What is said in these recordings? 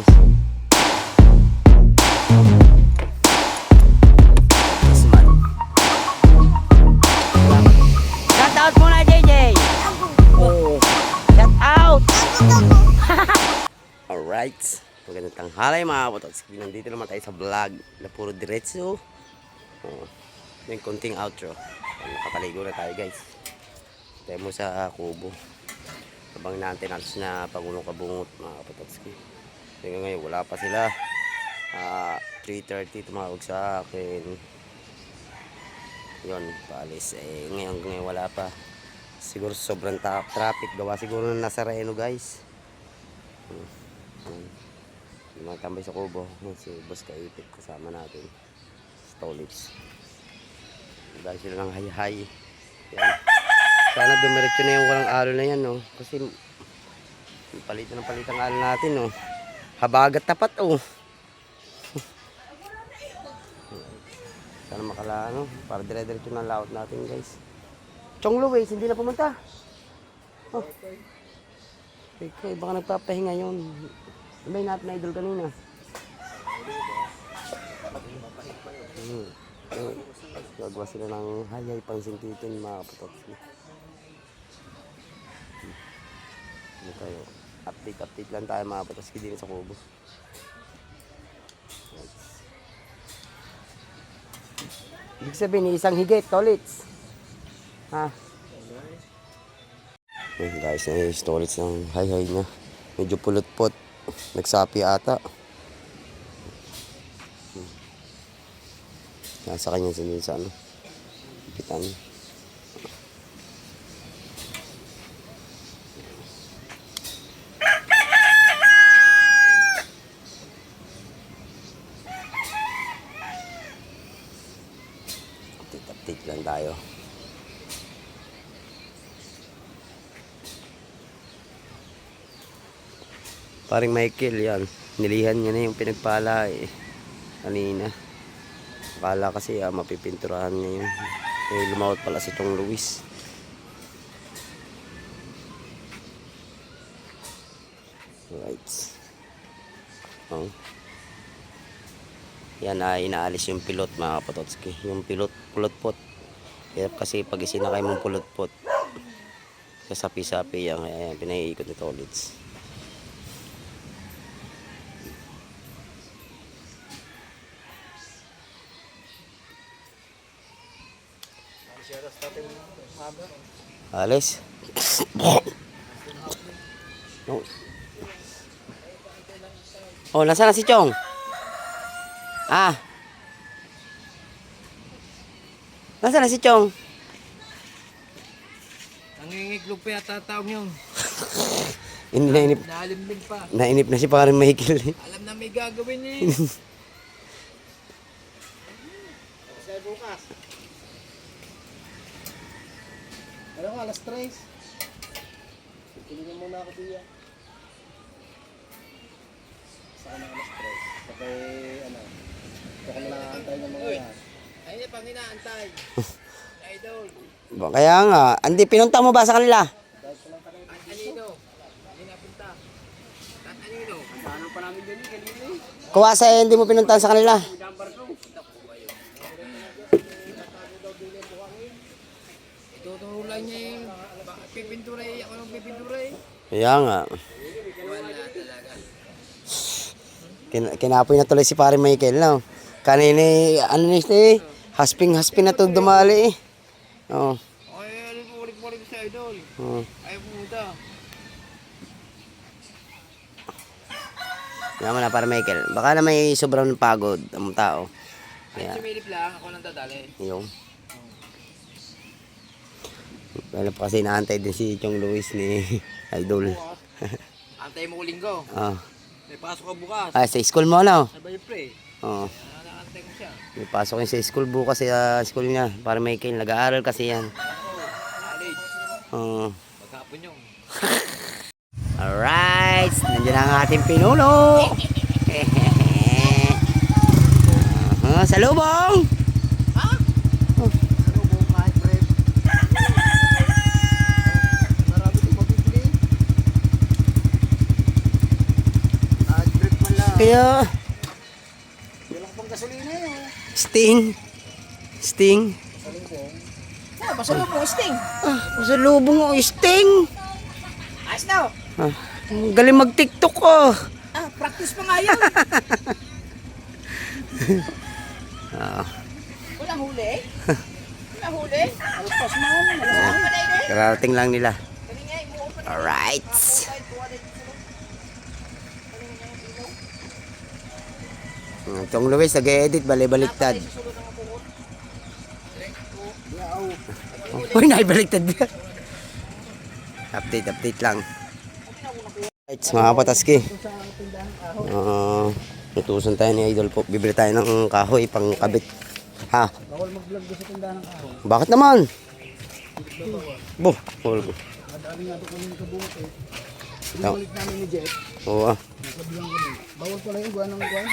guys. Yes man. Shout out muna JJ. Oh. Shout out. Alright. Magandang tanghali mga kapotoks. Nandito naman tayo sa vlog na puro diretso. Oh. Yung konting outro. Nakapaligo na tayo guys. Tayo mo sa kubo. Habang natin alas na Pangulong Kabungot mga kapatotski. Tingnan ngayon wala pa sila. 3:30 tumawag sa akin. Yun, paalis. Ngayon wala pa. Siguro sobrang traffic. Gawa siguro na nasa Reno guys. Magtambay sa kubo. Si Boss Kaipit kasama natin. Stolits. Dahil sila ng hay-hay. Yan. Sana dumiretso na yung walang alo na yan, no? Kasi palitan ang alo natin, no? Habagat tapat, oh. Sana makala, no? Para dire-diretso ng laot natin, guys. Chong Luis, hindi na pumunta. Oh. Okay, baka nagpapahinga yun. Ano ba yung natin na idol kanina? Gagawa sila ng hayay pangsintitin mga kapatotsi. Ano tayo? Update lang tayo mga kapatotsi din sa kubo. Ibig sabihin isang higit, tolits. Ha? Okay guys, tolits ng hayay niya. Medyo pulot-pot. Nagsapi ata. Nasa kanya sa ano. Pitan. Update lang tayo. Paring Michael yan. Nilihan niya na yung pinagpala eh. Kanina. Akala kasi mapipinturahan niya yun. Lumawat pala si Chong Luis. Right. Oh. Yan inaalis yung pilot mga kapatotski. Yung pulot-pot. Kaya kasi pag isinakay mong pulot-pot, sasapi-sapi yan. Kaya pinaiikot ni Tolits. Alis. Oh, nasaan na si Chong? Nasaan na si Chong? Nangingiglog pa yata taong yun. Nainip. Nalimbing pa. Nainip na si paring Michael. Alam na may gagawin eh. Kasi bukas. Ano ka, alas 3? Kilingin muna ako diya. Saka na alas 3. Sabay, baka na nakaantay ng mga yan. Ay, hindi pang inaantay. Idol. Kaya nga, hindi pinunta mo ba sa kanila? Anino? Hindi napunta. Anino? Paano pa namin ganyan kanina eh? Kuwasa hindi mo pinunta sa kanila. Tutulungan niya yung pipintura eh. Ako nang pipintura eh. Kaya nga. Wala talaga. Kinapoy na tuloy si paring Michael, no? Kanina, hasping na to dumali eh. Oh. Ay, ulit sa idol. Oh. Ayaw pumunta. Kaya mo na para Michael. Baka na may sobrang pagod ang tao. Ay, Kaya, sumilip lang. Ako nang dadali. yung. Lalo pa kasi naantay din si Chong Luis ni Idol. Antay mo ko linggo. Oh. May pasok ka bukas. Sa school mo, no? Sabay pre. Oh. Nakantay ko siya. May pasok yun sa school bukas sa school niya. Para Michael, nag-aaral kasi yan. College. Oh. Maghapon yung. Alright, nandiyan ang ating pinuno. Salubong! Salubong kahit pre. Marami itong mabibili. Grip man Kaya, Wala ka pang gasolina yun. Sting. Ah, pasalubong, Sting. Pasalubong o Sting. Ayos na. Ang galing mag-tiktok ko. Practice pa nga yan. Walang huli? Walang huli? Alpas na. Saan pa na yun eh? Kararating lang nila. Kali nga, imuopen. Alright. Itong Luis, nag-edit, baliktad. Uy, naibaliktad niya. Update lang. Right, mga pataski. Nutusan tayo ni Idol po. Bibili tayo ng kahoy pang kabit. Ha? Bawal mag-vlog doon sa tindahan ng araw. Bakit naman? Bawal ko. Madami nga ito kung yung kabungot eh. Tama. Pinabalik namin ni Jet. Oo ah. Nasabihan ko din. Bawal pala yung guwan ng guwan.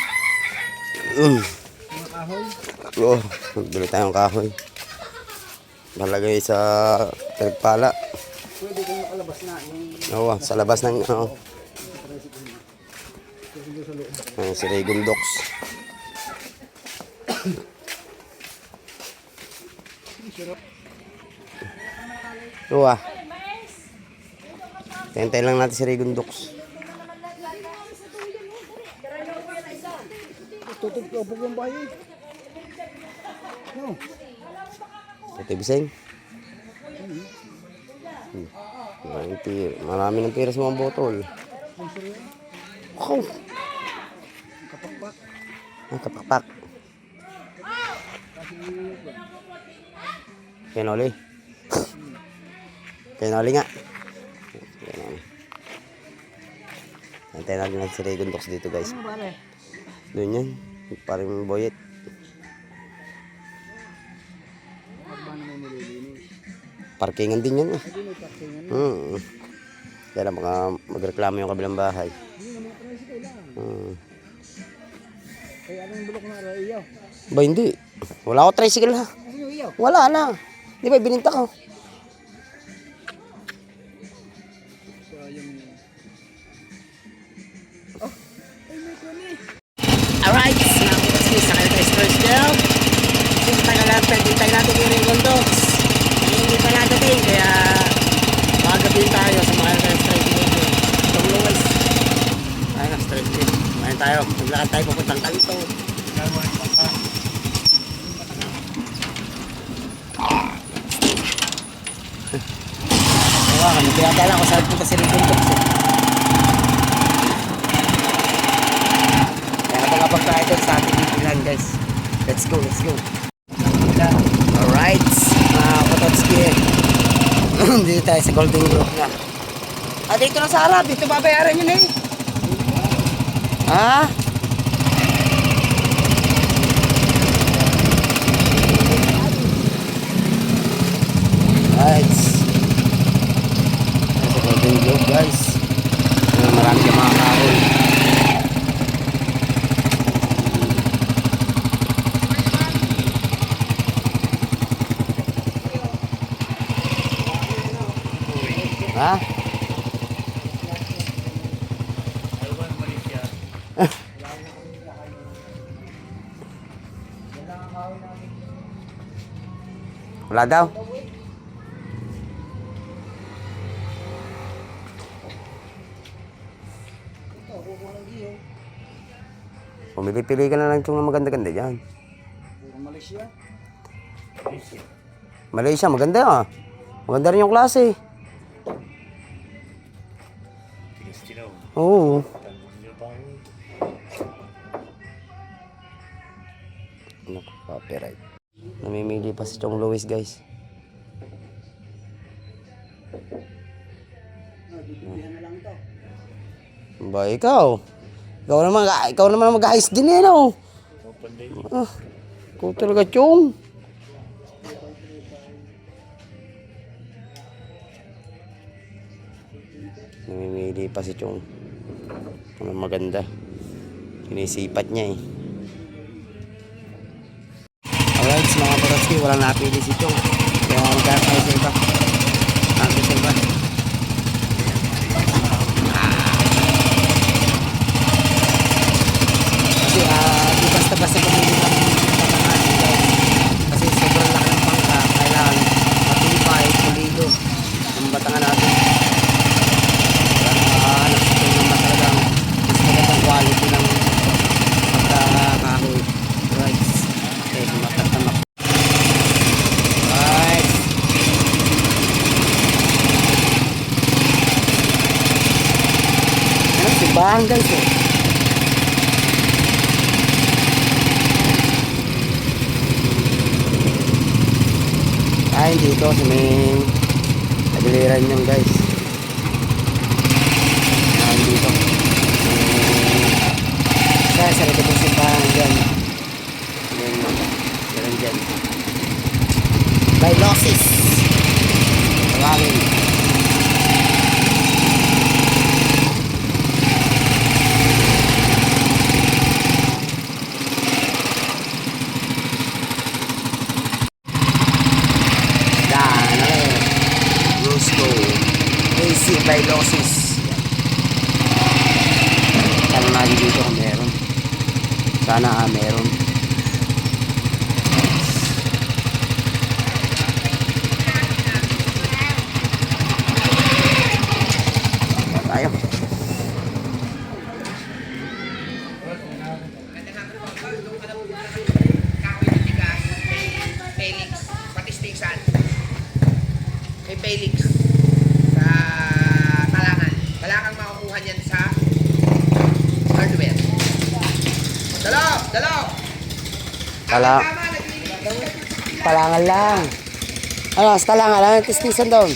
Mga kahoy. Oo. Bibili tayong kahoy. Nalagay sa pinagpala. Pwede kung nakalabas na. Yung Oo, sa labas ng kasi doon sa loob. si Regon Docs. Oo ah. Tentay lang natin si Regon Docs. Tutup ka upog yung bahay eh. No. Ito bising. Marami ng pira sa mga botol. Wow. Kapakpak. Kapakpak. Kenoli. Kenoli nga. Kenoli. Antayin natin lang si Regon Docs dito guys. Ano pare? Doon yan. Parang boyet. Paano may nililinis? Parkingan din yan eh. Hindi may parkingan na. Kaya lang baka magreklamo yung kabilang bahay. Hindi naman tricycle lang. Hmm. Kaya anong bulok na araw iyo? Ba hindi. Wala ako tricycle ha. Ano yung iyo? Wala na. Di ba bininta ko? Sayang yun. Alright, mga kapatid, sa kayo tayo first job. Since tagal natin yung Regon Docs. Hindi pa nadating, kaya makagabihin tayo sa mga tayo straight video. Itong Luis. Ayun, straight video. Ayun tayo, maglakad tayo papuntang Kanto. Ewan, kami pinatala ko saan punta si Regon Docs eh. Kapag tayo doon sa ating bibilan guys. Let's go. Alright, mga Pototski. Dito tayo sa Golden Grove na. Dito na sa harap. Dito babayaran yun eh. Ha? Alright. Sa Golden Grove guys. Marami ka mga kahoy. Ha? Wala daw. Pumili-pili ka na lang itong maganda-ganda dyan. Puro Malaysia. Malaysia, maganda ah. Maganda rin yung klase. Oo. Naku, copyright. Namimili pa si Chong Luis guys. Bibigyan na lang ito. Ba, ikaw? Ikaw naman mag-ayos din eh, no? Ikaw talaga, Chong. Namimili pa si Chong. Ano maganda. Sinisipat niya eh. Alright, mga Pototski, walang napili si Chong. Kaya magkakaroon tayo sa iba. Ako sa iba. quality ng pagkakahoy. Right. Okay, matamak. Right. Ano, simbahan guys eh. Ay, dito sa may tagiliran nyo guys. Ay, dito. Sa likod ng simbahan dyan. Yan dyan. By losses. Tawagin. AC by losses. Tanong natin dito kung meron. Sana meron. Tayo. Felix, Patistinsan. May Felix sa Talangan. Wala kang makukuha niyan sa hardware. Dalo! Palangan lang. Ano, sa talangan lang, tistisan doon.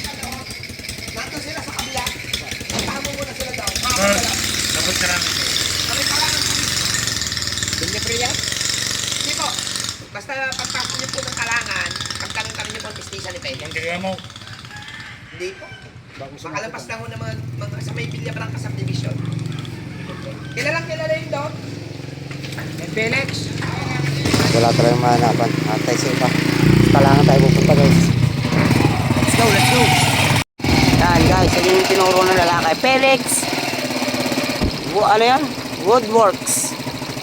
Nandun sila sa kabila. Puntahan mo muna sila daw. Dapat karami. Kami Talangan. Hindi pre yan? Hindi po. Basta pagpasok niyo po ng Talangan, pagtanong-tanong niyo po ang tistisan ni Felix. Kaya mo. Hindi po. Makalabas lang ho ng mga sa may Villa Blanca subdivision. Kilalang kilala yun doon. And Felix. Wala talagang mahanapan. Antay sa iba. Talangan tayo pupunta guys. Let's go. Yan guys, yung tinuro ng lalaki. Felix. Ano yan? Woodworks.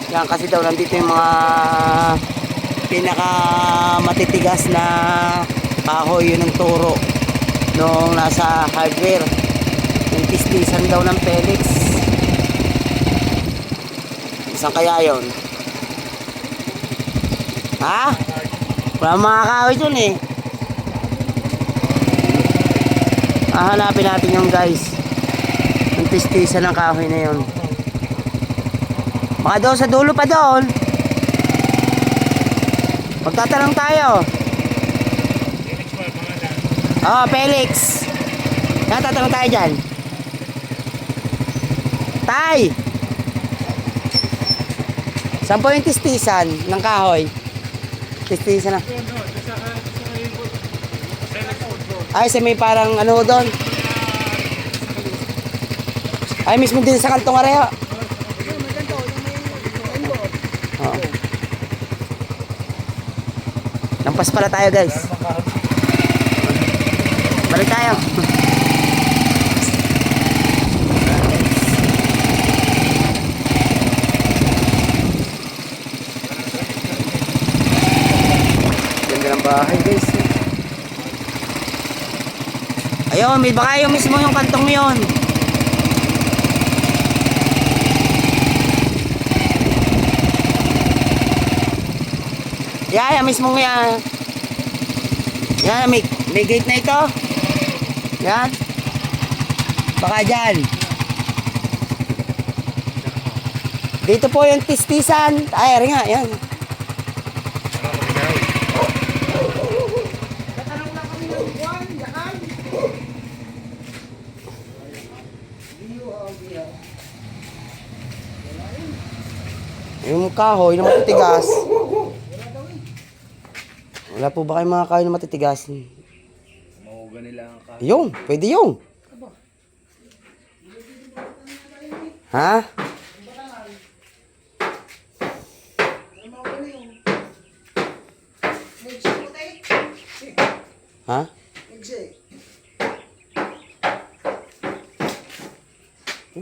Yan kasi daw nandito yung mga pinaka matitigas na kahoy yun ng turo nung nasa hardware. Yung tistisan daw ng Felix. Saan kaya yun? Ha? Wala mga kahoy dun eh. Hahanapin natin yung guys. Yung tistisan ng kahoy na yun. Baka doon sa dulo pa doon. Magtatanong tayo. Oh, Felix. Tatanong tayo dyan. Tay! Saan po yung tistisan ng kahoy? Tistisan na. Ay, sa may parang ano doon. Ay, mismo din sa kantong areho. Oo. Lampas pala tayo guys. Balik tayo. Ganda ng bahay guys. Ayun, may baka yung mismo yung kantong yun. Yan, mismo yan. Yan, may gate na ito. Yan. Baka dyan. Dito po yung tistisan. Ay, rin nga, yan. Tatanong lang kami ng buwan, yan. Yung kahoy na matitigas. Wala po ba kayong mga kahoy na matitigas? Mahuga nila ang kahoy. Yung, pwede yung. Ha? Ha?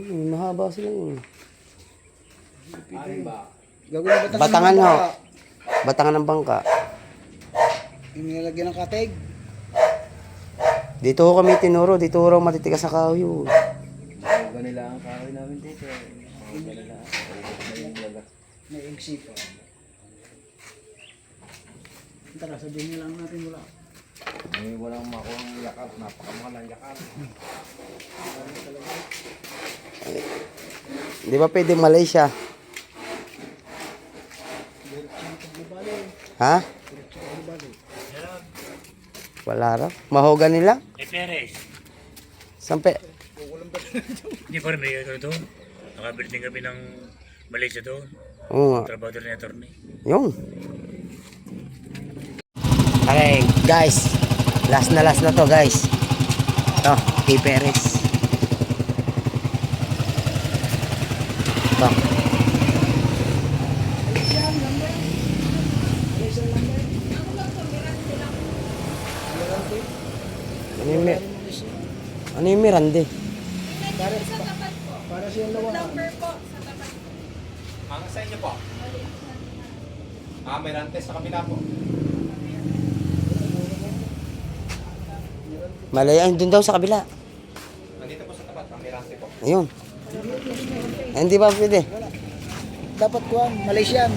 Mahaba sila yun. Batangan ho. Batangan ng bangka. Yung nilagyan ng katig. Dito ho kami tinuro. Dito ho raw matitigas sa kahoy. Mahuga nila ang kahoy namin dito. Mahuga nila. May exit pa. Tara, sabihin niyo lang natin wala. May walang makuha ng yakap, napakamahal ang yakap. Di ba pwede Malaysia? Ha? Wala raw. Mahogan nila? Perez. Sampe. Hindi pa rin may ano doon. Nakabuilding kami ng Malaysia doon. Oo nga. Trabaho doon ni attorney. Yung. Okay, guys. Last na to, guys. Ito, kay Perez. Ito. Ano yung Mirande? Para siyang lawa. Ang sa inyo po? May rantes sa kabila po. Malaya, dun daw sa kabila. Nandito po sa tapat, ang mirante po. Ayun. Ay, hindi ba pwede? Dapat kuhan, Malaysian.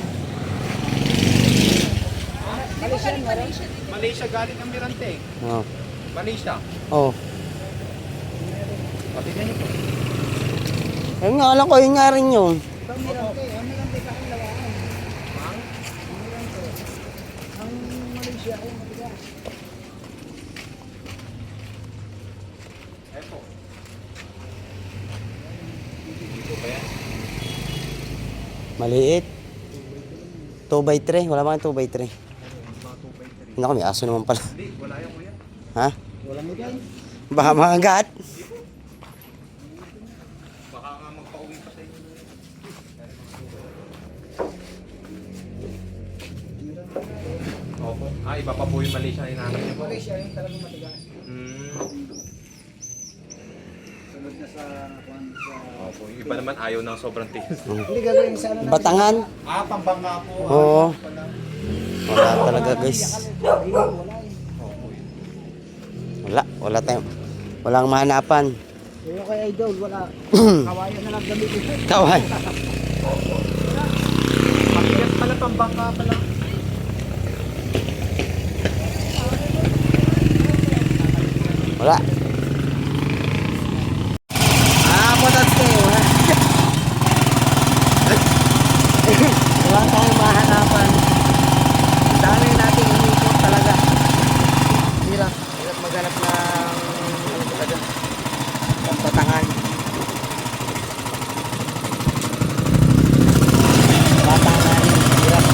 Malaysia galing ang mirante. Oo. Malaysia. Oh. Patigyan niyo po. Ayun nga, alam ko, yun nga rin yun. Ito Mirante, ang Mirante ka ang lawaan. Ang Mirante. Ang Malaysia ay matigas. Ayan po. Dito ba yan? Maliit. 2x3. Wala ba kang 2x3? Naku, may aso naman pala. Hindi, wala yung kuya. Ha? Walang ikan. Baka makagat. Baka nga magpauwi pa sa inyo. Opo. Iba pa po yung Malaysia na hinahanap niyo po. Malaysia yung talagang matigas. Sunod na sa kuhan sa... Opo. Yung iba naman ayaw ng sobrang tigas. Hindi gagawin sana natin. Batangan. Pambangga po. Oo. Wala talaga, guys. Wala eh. Wala tayong. Walang mahanapan. Yung kay Idol, wala. Kawayan na lang gamitin. Kawan. Mabigat pala, pambangga pala. Wala. Potats kayo, ha? Wala tayong mahanapan. Ang dami nating inikot talaga. Hirap maghanap ng ano talaga. Pagbatangan. Batangan. Hirap.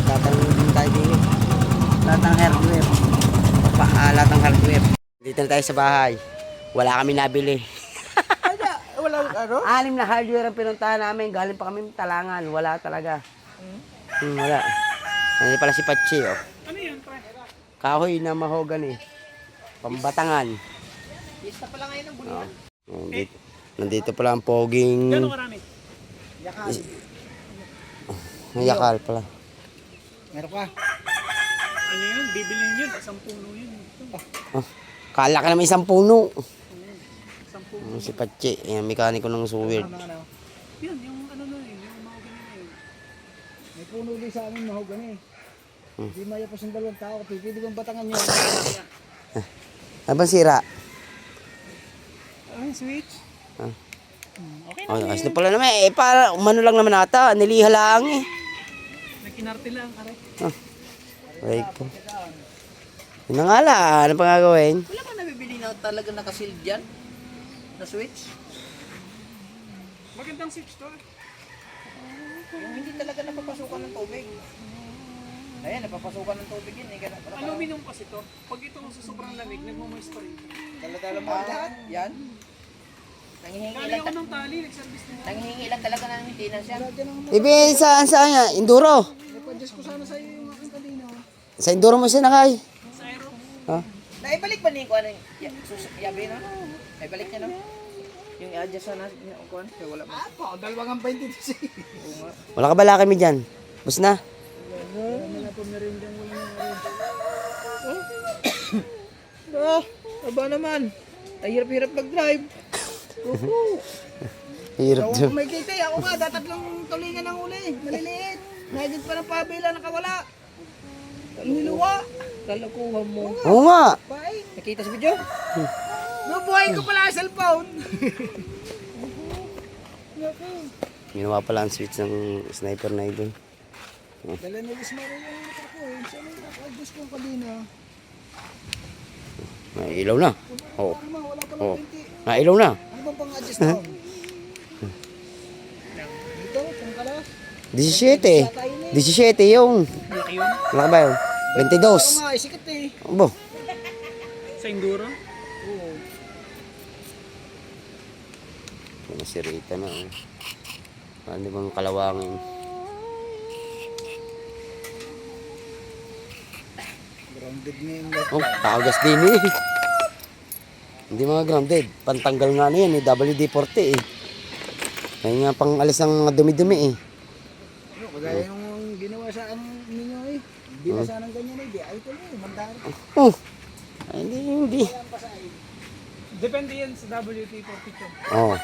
Tatanong din tayo din. Lahat ng hardware. Lahat ng hardware. Dito na tayo sa bahay. Wala kami nabili. Walang ano? 6 na hardware ang pinuntahan namin. Galing pa kami Talangan. Wala talaga. Wala. Ano pala si Pachi, oh. Ano yun, pre? Kahoy na mahogany. Pambatangan. Pista pala ngayon ng bulihan. Nandito pala ang poging Gano'ng karami? Yakal. yakal pala. Meron ka? Ano yun? Bibilin yun. 10 puno yun. Kala ka naman isang puno. 10 puno. Si Pachi, yan, mekaniko ng suwir. Ano? Yun, yung ano na yun. Yung mga ganyan na yun. May puno din sa amin mahogan eh. Hindi mayapos ng dalawang tao. Pwede bang batangan nyo? Ano bang sira? Ay, switch. Ah. Okay na Oh, yun. ayos na pala naman. Para umano lang naman ata. Niliha lang eh. Nagkinarte lang, are. Right po. Yun na nga lang. Ano pa nga gawin? Wala ka nabibili na talaga nakasealed dyan? Na switch? Magandang switch to. Yung hindi talaga napapasukan ng tubig. Ayan, napapasukan ng tubig yun. Eh, ganun pala. Aluminum kasi to. Pag ito sa sobrang lamig, nagmo-moisture. Dala-dala mo lahat. Yan. Nangihingi Kali lang, ako ng tali, nag-service na. nangihingi lang talaga ng maintenance yan. Ibi, saan yan? Enduro. Ipa-adjust ko sana sa'yo yung aking kanina. Sa enduro mo sinakay. Sa aero. Ha? Naibalik ba niya yung kuha ng yabi na? Naibalik niya no? Yung i-adjust na kuha? Kaya wala pa. Ako, dalawang ang 20 kasi. Wala ka bala kami dyan. Bus na. Ano na po meron dyan wala na rin. Aba naman. Ay hirap-hirap mag-drive. Hirap Ako dyan. may kita eh. Ako nga, datatlong tulingan ng uli. Maliliit. Nagit pa ng pabila nakawala. Niluwa. Kalakuha mo. Oo nga. Paing. Nakita sa video? Nabuhay ko pala ang cellphone. Ginawa pala ang switch ng sniper na idol. Dala ni Luis Mario yung motor ko eh. Siya may naka-adjust ko kanina. Nailaw na. Oo. Wala pa Oo. lang 20. Nailaw na. Ano bang pang-adjust doon? Dito, pangkalas. 17. 17 yung. Wala ka ba yun? 22. Oo nga, isikat eh. Abo. Sa Induro? Oo. Yan si Rita na. Ano bang kalawangin? Grounded na yung Oh, tagas din eh. Hindi mga grounded. Pantanggal nga na yan eh. WD-40 eh. Kaya nga pang alis ng mga dumi-dumi eh. Ano, kagaya yung ginawa sa ninyo eh. Hindi na sanang ganyan eh. Di ay ito eh. Mandari. Oh. Ay, hindi. Depende yan sa WD-40 to. Oh.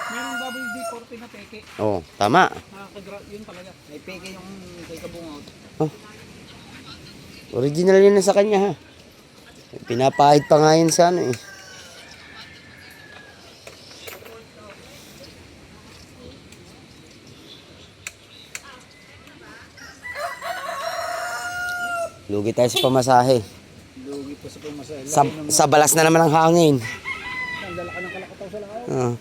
Merong WD-40 na peke. Oh, tama. Yun talaga. May peke yung kay Kabungaw. Original yun na sa kanya ha. Pinapahid pa nga yun sa ano eh. Lugi tayo sa pamasahe. Lugi pa sa pamasahe. Sa balas na naman ang hangin. Dala ka ng kalakataw sa lakaw.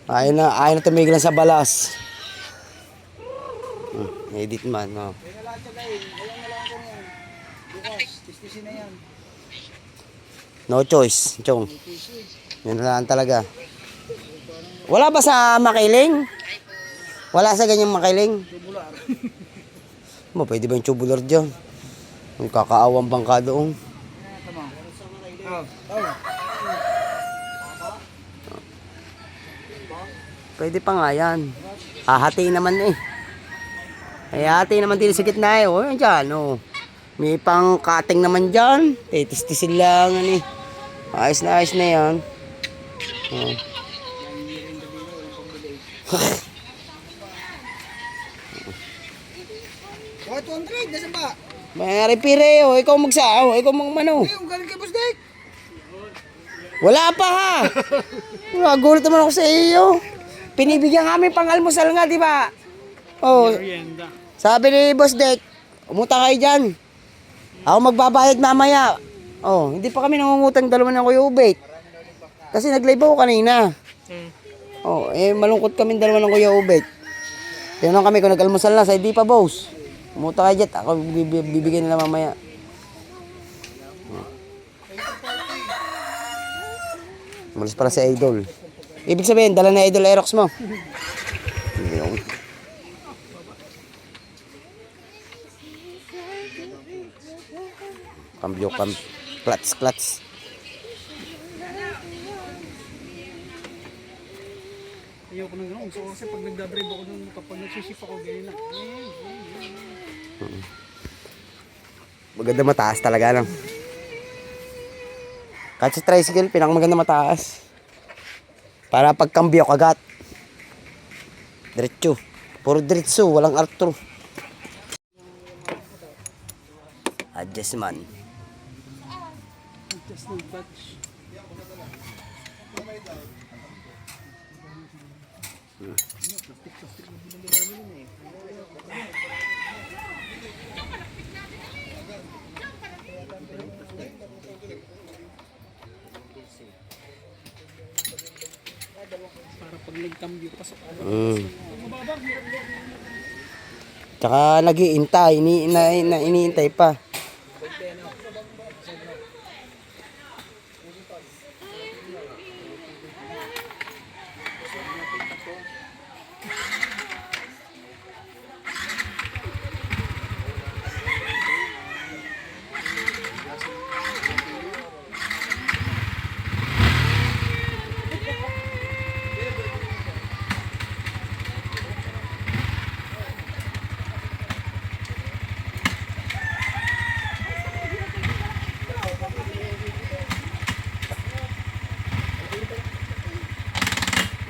Ayaw na tumigilan sa balas. Edit man. Oh. Kaya na lahat siya guys. Ayaw na lang ko yan. Bukas, tistisin na yan. No choice, chong. Yun lang talaga. Wala ba sa makiling? Wala sa ganyang makiling? Tubular. Pwede ba yung tubular dyan? May kakaawang bangka doon. Tama. Oh. Pwede pa nga yan. Hahatiin naman eh. Ay, hahatiin naman din sa gitna eh. O, yan dyan. O. May pang cutting naman dyan. Tistisin lang. Ano, eh. Ayos na yan. O. Oh, 200. Nasaan ba? May repair o. Ikaw magsao. Ikaw magmano. Ay, yung galing kay Boss Dick. Wala pa ha. Magulat naman ako sa iyo. Pinibigyan kami pang almusal nga, di ba? Oh. Sabi ni Boss Dek, umuta kayo dyan. Ako magbabayad mamaya. Oh, hindi pa kami nangungutang dalawa ng Kuya Ubet. Kasi nag-live ako kanina. Oh, malungkot kami dalawa ng Kuya Ubet. Tinanong kami kung nag-almusal na, sa hindi pa, boss. Umuta kayo dyan, ako bibigyan nila mamaya. Malis para si Idol. Ibig sabihin, dala na Idol Aerox mo. Yun. Cambio, clutch. Ayoko na gano'n. So, kasi pag nagdadrive ako nung kapag nagsisip ako, ganyan na. Maganda mataas talaga, no? Kahit sa tricycle, pinakamaganda mataas. Para pagkambyo kagat. Diretso. Puro diretso, walang artro. Adjustment. Just ng batch. Para pag nagkambyo pasok ako. Tsaka nag-iintay, iniintay pa.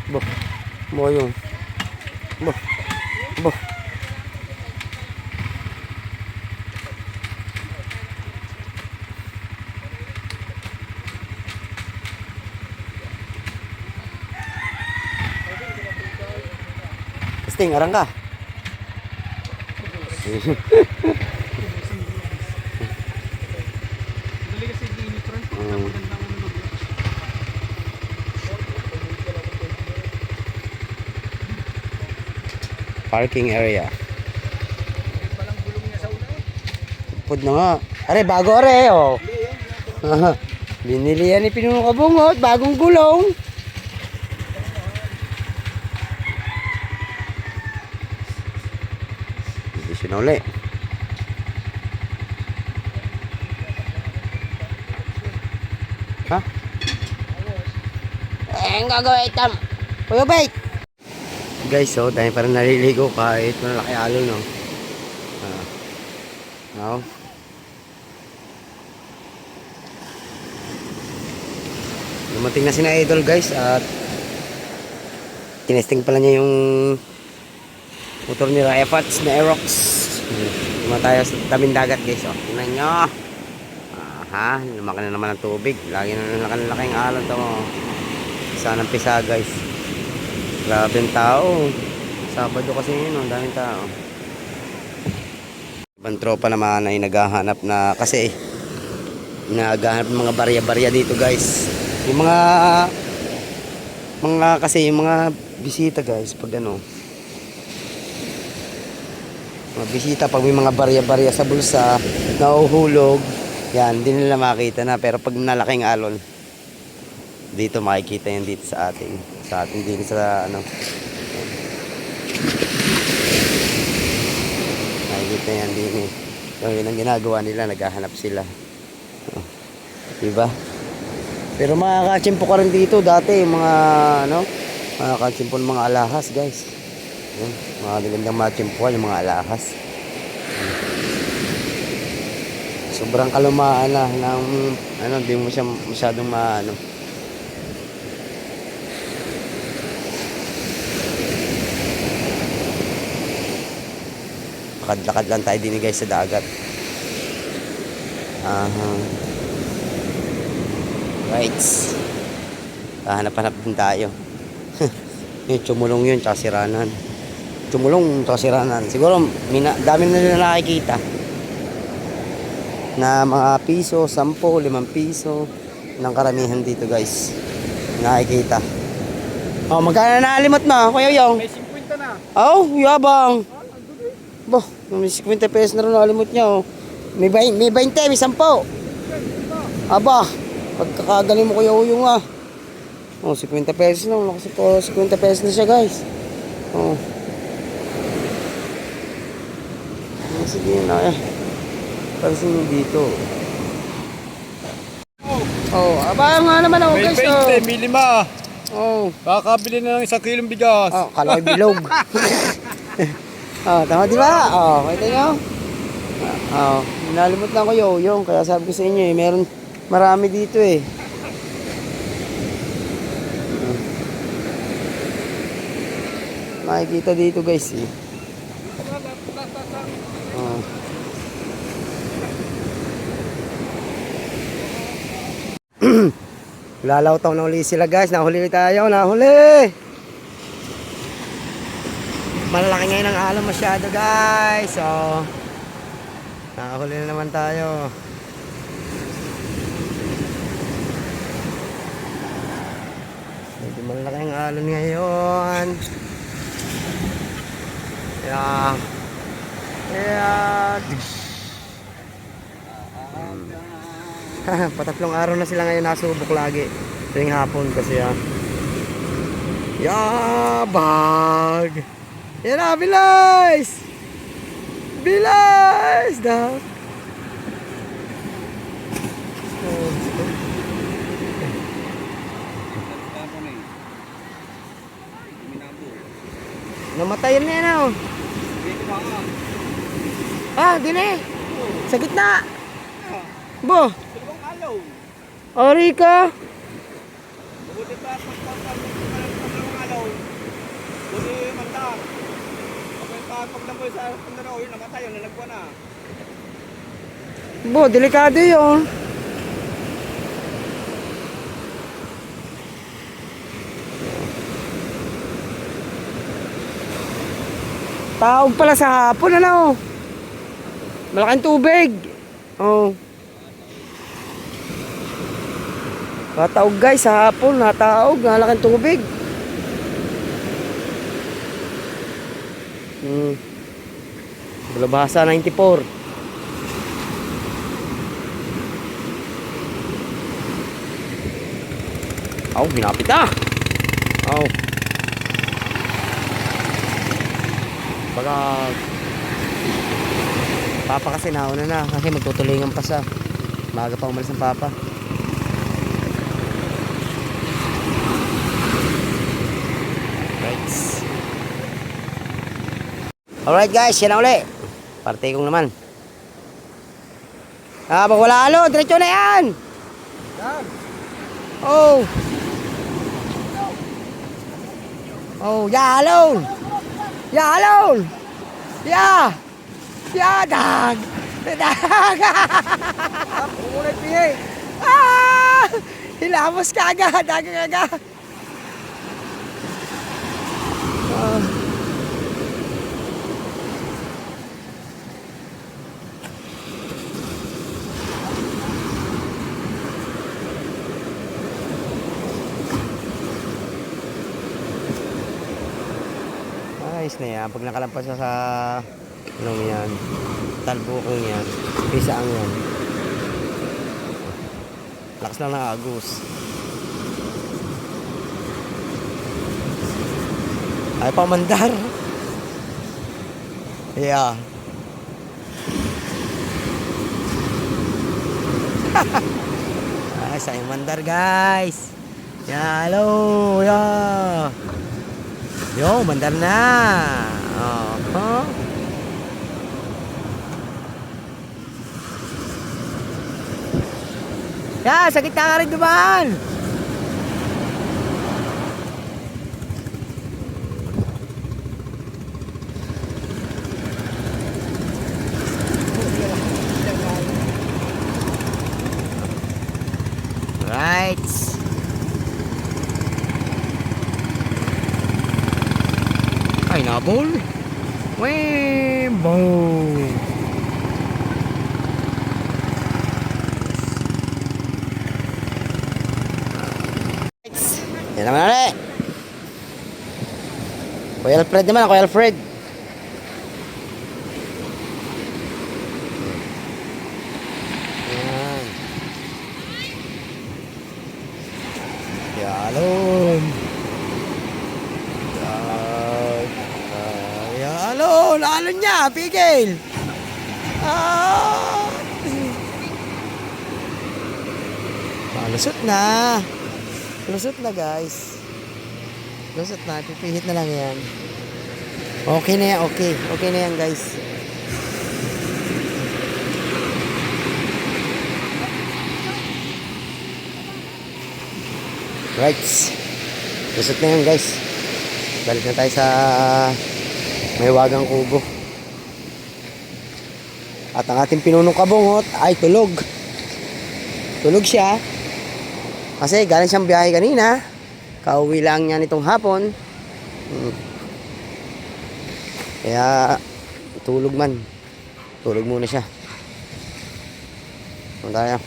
Bo. Mo yung. Bo. Bo. Testing, arang ka. Parking area. Pud na nga. Are, bago are, oh. Binili yan ni Pinuno Kabungot, bagong gulong. Hindi sinuli. Ha? Ang gagawin itam. Kuya bait. Guys, so dahil parang naliligo kahit malaki alon, no. Now. Dumating na sina Idol, guys, at tinesting pala niya yung motor ni Efats na Aerox. Tayo sa tabing dagat, guys, oh. Tingnan nyo. Aha, lumaki na naman ang tubig. Lagi na laking alon to. Sana pisa, guys. Grabe ang tao. Sabado kasi yun, ang daming tao. Ibang tropa naman ay naghahanap na kasi naghahanap ng mga barya-barya dito, guys. Yung mga kasi yung mga bisita, guys, pag ano, mga bisita pag may mga barya-barya sa bulsa nauhulog, yan, hindi nila makita na. Pero pag nalaking alon dito, makikita yan dito sa atin din sa ano, makikita yan din eh. Yun ang ginagawa nila, naghahanap sila, diba? Pero makakachimpo ka rin dito dati, mga ano, makakachimpo ng mga alahas, guys. Yun, mga gandang machimpuan yung mga alahas. Sobrang kalumaan na ng ano, di mo siya masyadong maano. Lakad-lakad lang tayo din, guys, sa dagat. Right. Hanap-hanap din tayo. Yung Chumulong yun, tsaka Siranan. Chumulong, tsaka Siranan. Siguro, dami na nila nakikita. Na mga piso, 10, 5 piso. Nang karamihan dito, guys. Nakikita. Oh, magkano na alimot mo, Kuya Yong? May 50 na. Oh, yabang. Boh, may 50 pesos na rin ang alimot niya, oh. May 20, may 10. Aba, pagkakagaling mo, Kuya Uyong, ah. Oh, 50 pesos na. Nakasi po, 50 pesos na siya, guys. Oh. Sige na, eh. Pansin nyo dito. Oh, aba nga naman ako, guys. May 20, may 5. Oh. Kakabili na ng 1 kilong bigas. Oh, kala ko bilog. Oh, tama di ba? Oh, kita nyo? Oh, nalimot lang ko yung kaya sabi ko sa inyo eh, meron marami dito eh. Makikita dito, guys, eh. Oh. Lalawtaw na uli sila, guys. Nahuli tayo, nahuli. Malaki ngayon ang alon masyado, guys. So, nakahuli na naman tayo. Medyo malaki ang alon ngayon. Yeah. Yeah. Patatlong araw na sila ngayon nasubok lagi. Tuwing hapon kasi yabag. Yan na, bilis! Bilis! Daw. Namatayan na yan, oh. Ah, din eh. Sa gitna. Bo. Ori ka. Buti mandar. Pag namoy sa Pandaro, yun namatay, yun nalagwa na. Bo, delikado yun. Taog pala sa hapon, ano? Malaking tubig. Oh. Nataog guys, sa hapon, nataog, malaking tubig. Bulabhasa 94. Aw, binapit na. Aw. Baga Papa kasi nauna na kasi magtutulingan pa sa maaga pa umalis ng Papa. Right. Alright guys, yan na uli. Parte kong naman. Pag wala alo, diretso na yan. Oh. Oh, yeah, alone. Yeah, alone. Yeah. Yeah, dag. Dag. Umunay piye. Ah! Hilamos ka agad, dag agad. Ayos na yan. Pag nakalampas siya sa anong yan, talbukong yan, pisaang yan. Lakas lang ng agos. Ay pa mandar. Yeah. Ay sa mandar guys. Yeah, hello. Yeah. Yo, mandar na. Oh, huh? Ya, sakit ka rin dumaan. Right. Ay, nabol. Wembo. Yan naman ulit. Kuya Alfred naman, Kuya Alfred. Yan. Yalon. Yalon. Alon niya, pigil. Ah. Lusot na. Lusot na guys. Lusot na. Pipihit na lang yan. Okay na yan. Okay. Okay na yan guys. Right. Lusot na yan guys. Balik na tayo sa may wagang kubo. At ang ating pinunong kabungot ay tulog. Tulog siya. Kasi galing siyang biyahe kanina. Kauwi lang niya nitong hapon. Kaya tulog man. Tulog muna siya. Ano tayo?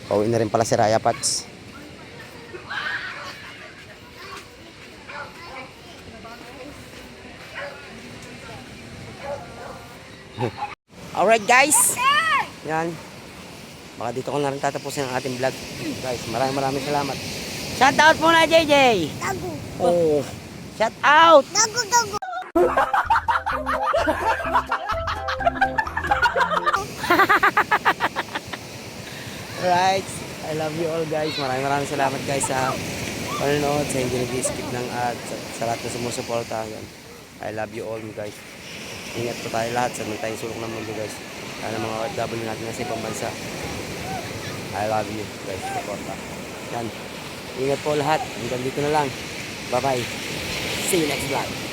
Pauwi na rin pala si Raya Pats. Alright guys. Yan. Baka dito ko na rin tatapusin ang ating vlog. Guys, maraming salamat. Shout out muna JJ. Dago. Oh. Shout out. Dago, dago. Alright. I love you all guys. Maraming salamat guys sa panonood, sa hindi nag-skip ng ads, sa lahat na sumusuporta. I love you all guys. Ingat po tayo lahat sa mga tayong sulok ng mundo guys. Sana mga OFW natin nasa ibang bansa. I love you guys. Suporta. Yan. Ingat po lahat. Hanggang dito na lang. Bye bye. See you next vlog.